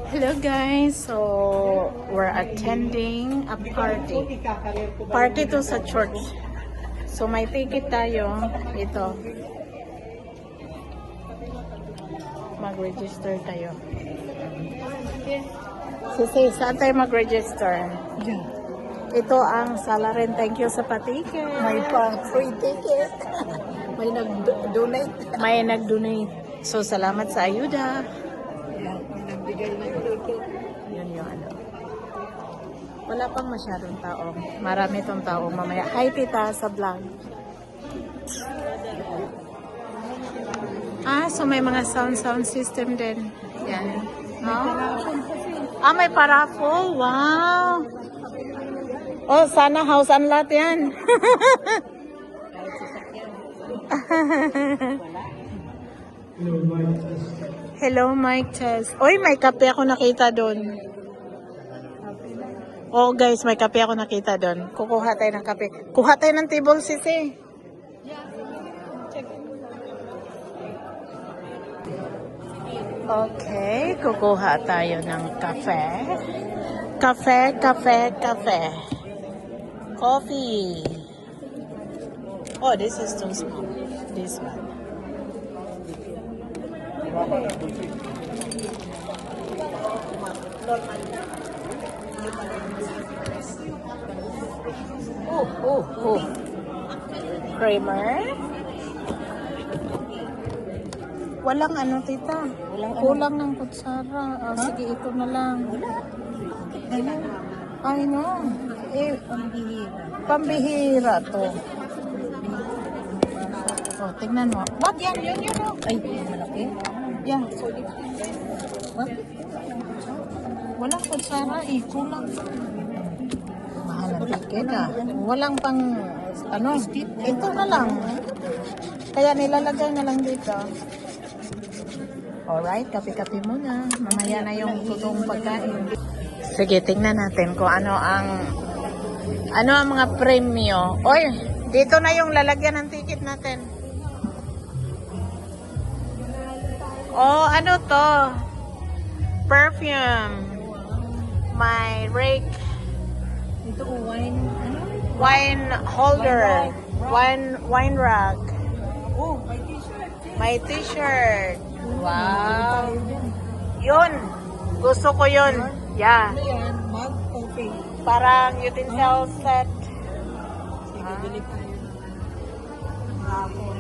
Hello guys, so we're attending a party. Party to sa church. So may ticket tayo. Ito. Mag-register tayo. Sisi, saan tayo mag-register? Ito ang salarin. Thank you sa patiket. May pang free ticket. May nag-donate. May nag-donate. So salamat sa ayuda. May nagbigay ng ticket. Yun yung ano. Wala pang masyadong tao. Marami tong tao mamaya. Hi tita sa vlog. So may mga sound system din. Yan. May paraffle. Wow. Oh, sana house and lot yan. Hello, Mike Tess. Oy, may kape ako nakita doon. Oh, guys, may kape ako nakita doon. Kukuha tayo ng kape. Kuha tayo ng table, sisi. Okay, kukuha tayo ng kape. Kape. Coffee. Oh, this is too small. This one. Oh. Creamer. Walang ano, tita. Kulang ng kutsara. Sige, ito na lang. I know. Pambihira to. Oh, tignan mo. What yan? Yun. Ay, malaki. Yan. What? Walang kutsara eh. Kulang. Mahal ang ticket ah. Walang pang, ano, ito na lang. Kaya nilalagay na lang dito. Alright, kape-kape muna. Mamaya na yung totoong pagkain. Sige, tingnan natin kung ano ang mga premyo. Oy, dito na yung lalagyan ng ticket natin. Oh, ano to? Perfume. My rake. Ito wine. Ano? Wine holder. Wine rack. Oh, may t-shirt. My t-shirt. Wow. Yun. Gusto ko yun. Yeah. Ano yan? Mug coffee. Parang utensil set. Sige, bili tayo. Hapon.